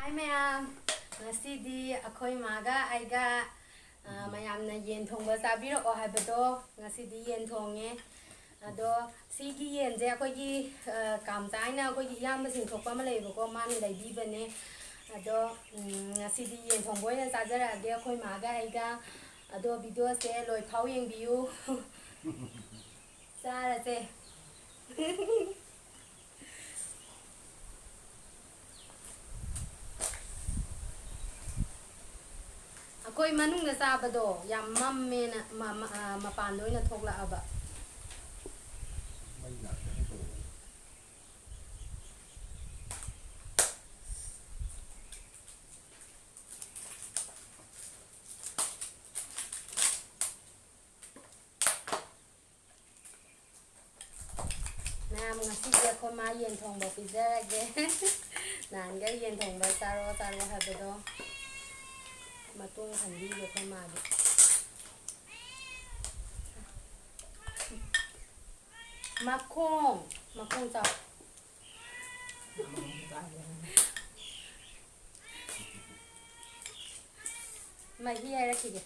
Hi ma'am. Ngasi akhoi maga aiga mayamna yen thongba sabiro habado ngasi yen thonge ado sigi yen je akhoi gi kam taina akhoi gi yam sing thokpa ma lei ko man lei bi bane ado ngasi yen thongboy na sajara age akhoi maga aiga ado video se loi phau yeng biu sara se akhoi manung na sabado yam mamme na mapan loi na thokla aba ngasi dia ko ma yen thong ba pizza ge nan ga yen thong ba saro habado matung handi ge ko ma de makong chao mà hi ai ra kìa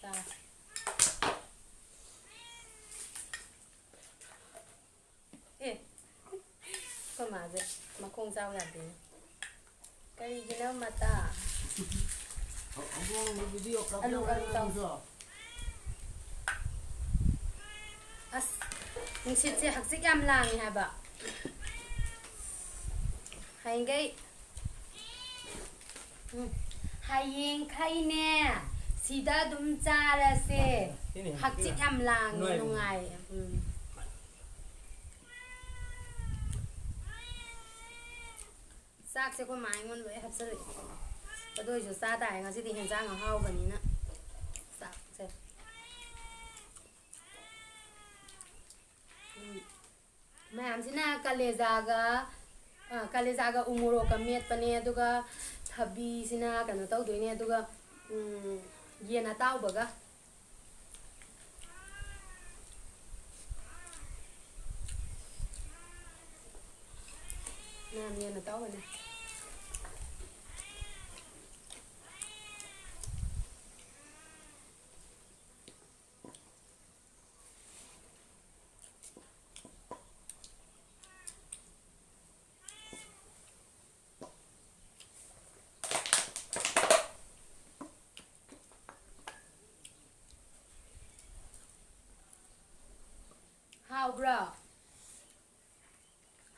ta ê con mà vậy mà không giao làm thế cái gì đâu mà ta alo tao as mình sẽ học sĩ âm làng hả bà hay cái hayeng khai nè sida dum chara se hak chi am lang nungai sak se ko mai ngon loi hap sari ba doi jo sa dai nga si ti hen jang nga hau bani na sak se ma'am sina kalezaga umuro ka met pane aduga thabi sina kano tau doine aduga yena tau baga nam yena tau bane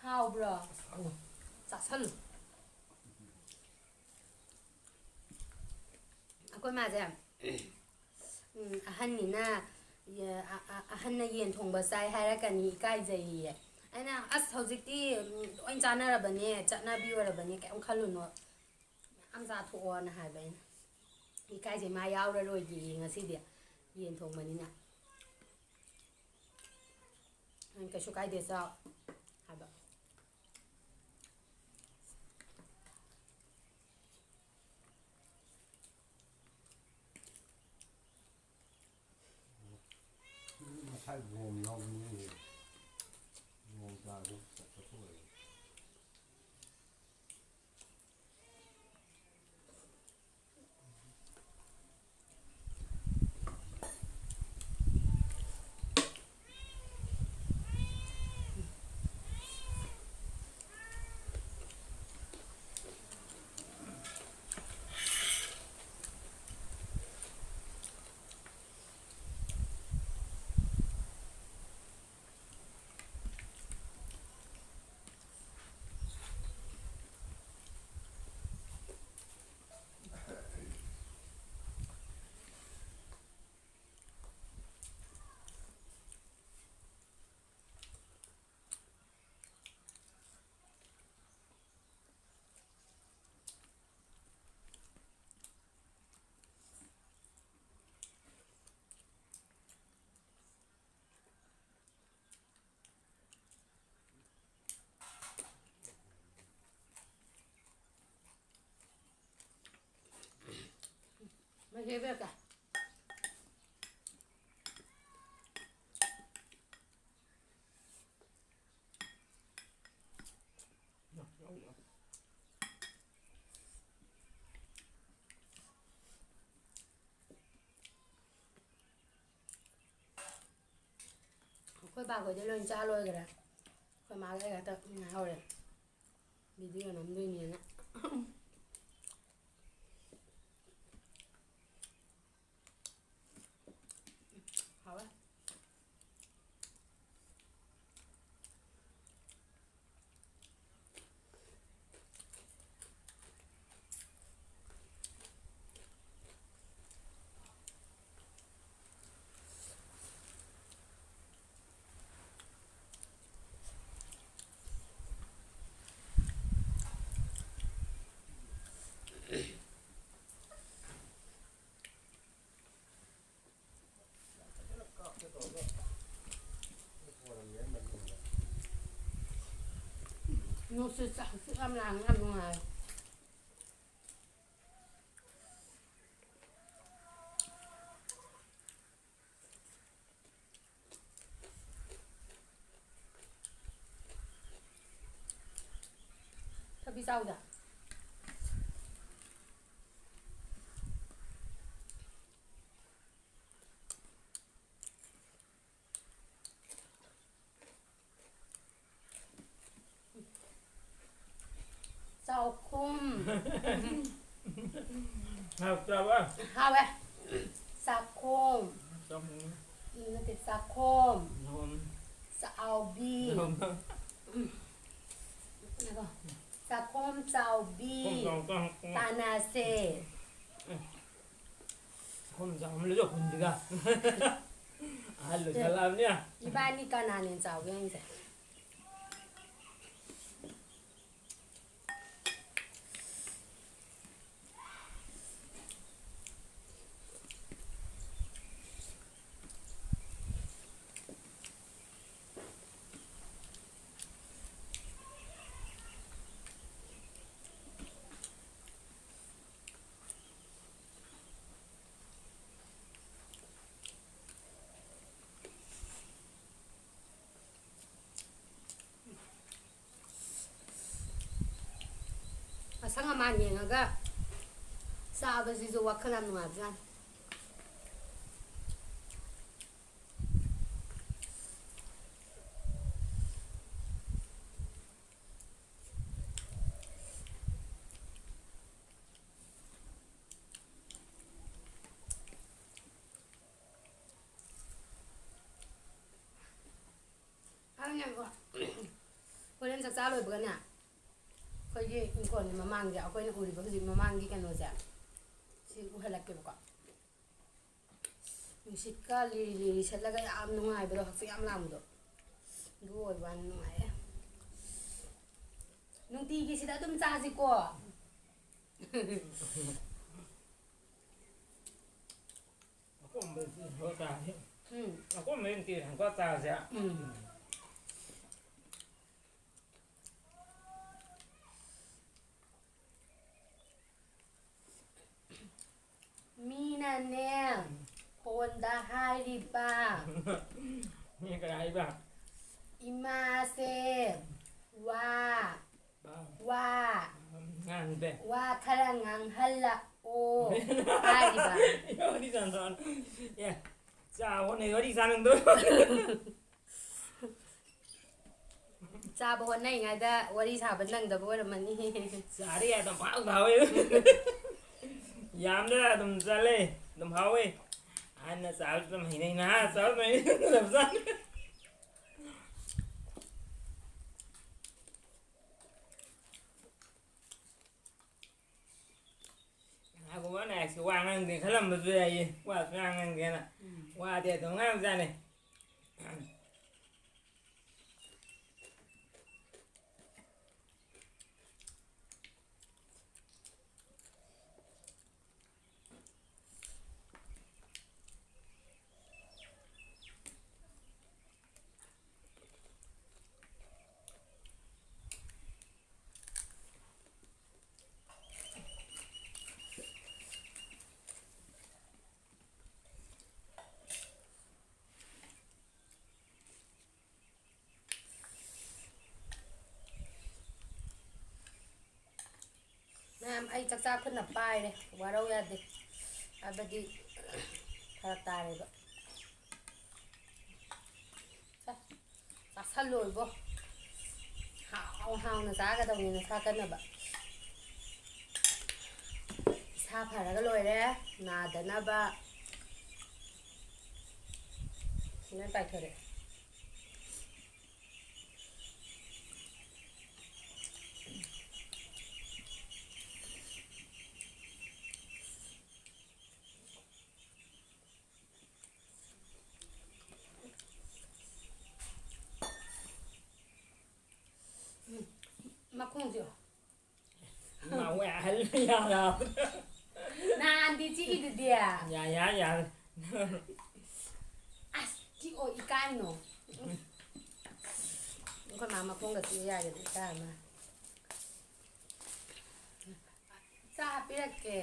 how bro sa san akoy ma je ahan ni na ahan na yen thong ba sai haira kani kai jai aina as hojikti oin chana ra bane chana bi wa ra bane kai khalu no am za tho na ha bai ni kai je ma yaw ra roi gi ngasi dia yen thong mani na anh cái số cái để sao hả bạn thay gồm nhau như gồm ra cũng sẽ có thôi mày thấy việc à khơi bà của cho lên cha lôi kìa khơi má cái tập ngáo rồi video nắm đuôi nhìn á hảo á nó sự sẵn sự âm làm ngoài tapi sao dah sao khum học sao á hao ấy sao khum xong nó thì sao khum hôm sao bi hôm sao khum sao bi không tanase hôm sao không lấy được gì cả ăn được làm nha iba ni kanan sao yang saya 상하만 얘가 싸아버지도 와크남 놈아잖아 그냥 뭐 그런 작자로 뭐냐 거기 이거는 마망게 거기는 우리 거기 마망게 간노자 지금 할게 볼까 음식가 리리 셀라가 ям 누가이브로 학생 ям 남도 누워 반 누가이 눈띠기 시다 좀 짜지고 cũng mình có tao 응 cũng mình tiền có tao sẽ 미나네 본다 하이리바 như cái này bà 이마세 와 와 ngàn về 와 카랑앙 할라 오 하이리바 Yo đi dần dần yeah chào con này nó đi sang đường tôi 자 뭐 원래 이가다 월이 사번 능도 버르마니 giả đi tầm pháo tháo ấy dám đó tầm ra lên tầm háo ấy anh là sao tầm hình này na sao mày làm sao của bữa này sự quang ăn thì khá là một về gì qua sự ăn kia nè qua thì tôi ngang ra này nam ai chắc chắc phân nạp bài này qua đâu ra đi à bây đi thật tài này vậy ꯆꯥꯁꯜꯂꯣꯏꯕꯣ ꯍꯥꯎꯅ ꯆꯥꯒꯗꯧꯅꯤꯅ ꯆꯥꯒꯟꯅꯕ ꯏꯁꯥ ꯐꯔꯒ ꯂꯣꯏꯔꯦ ꯅꯥꯗꯅꯕ ꯁꯤꯅ ꯄꯥꯏꯊꯣꯔꯛꯑꯦ ꯃꯈꯣꯡꯁꯨ Mà quẹ hết ya rồi. ꯅꯍꯥꯟꯗꯤ ꯆꯤꯛꯏꯗꯨꯗꯤ Dạ. ꯑꯁ ꯆꯤꯛꯑꯣ ꯏꯀꯥꯏꯅꯣ ꯑꯩꯈꯣꯏ ꯃꯥ ꯃꯈꯣꯡꯒ ꯆꯤꯛꯎ ꯌꯥꯒꯗꯤ ꯏꯀꯥꯏ ꯑꯃ ꯆꯥ ꯄꯤꯔꯛꯀꯦ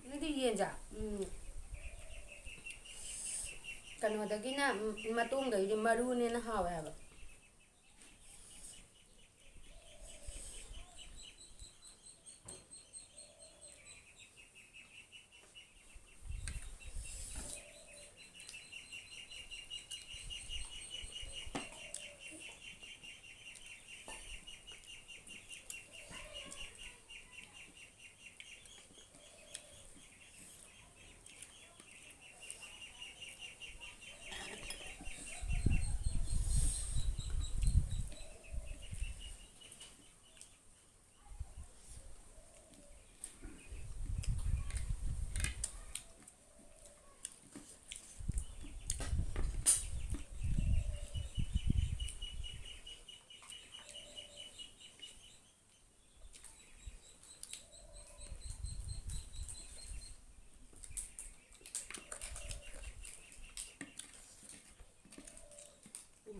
ꯅꯣꯏꯗꯤ ꯌꯦꯟꯖꯥ ꯀꯩꯅꯣꯗꯒꯤꯅ ꯃꯇꯣꯡꯗꯒꯤꯗꯤ ꯃꯔꯨꯅꯦꯅ ꯍꯥꯎꯋꯦ ꯍꯥꯏꯕ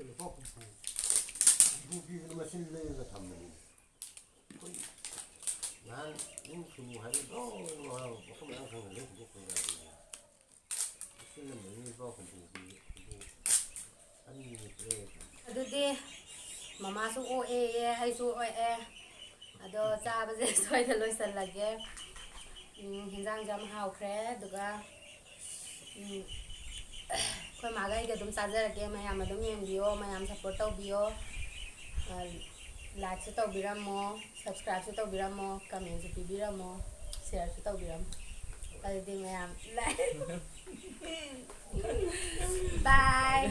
lupa kumpu kumpu itu masih leh ke taman ini nan ini semua hari dong orang aku bilang kan leh kumpu kan ini masih lupa kumpu ani ini ꯑꯗꯨꯗꯤ ꯃꯃꯥꯁꯨ ꯑꯣꯛꯑꯦ ꯑꯩꯁꯨ ꯑꯣꯛꯑꯦ ꯑꯗꯣ ꯆꯥꯕꯁꯦ ꯁꯣꯏꯗ ꯂꯣꯏꯁꯜꯂꯒꯦ ꯍꯦꯟꯖꯥꯡꯁꯦ ꯌꯥꯝ ꯍꯥꯎꯈ꯭ꯔꯦ ꯑꯗꯨꯒ ꯑꯩꯈꯣꯏ ꯃꯥꯒ ꯑꯩꯒ ꯑꯗꯨꯝ ꯆꯥꯖꯔꯒꯦ ꯃꯌꯥꯝ ꯑꯗꯨꯝ ꯌꯦꯡꯕꯤꯌꯣ ꯃꯌꯥꯝ ꯁꯞꯄꯣꯔꯠ ꯇꯧꯕꯤꯌꯣ ꯂꯥꯏꯛꯁꯨ ꯇꯧꯕꯤꯔꯝꯃꯣ ꯁꯕꯁꯀ꯭ꯔꯥꯏꯕꯁꯨ ꯇꯧꯕꯤꯔꯝꯃꯣ ꯀꯃꯦꯟꯁꯨ ꯄꯤꯕꯤꯔꯝꯃꯣ ꯁꯤꯌꯔꯁꯨ ꯇꯧꯕꯤꯔꯝꯃꯣ ꯑꯗꯨꯗꯤ ꯃꯌꯥꯝ ꯕꯥꯏ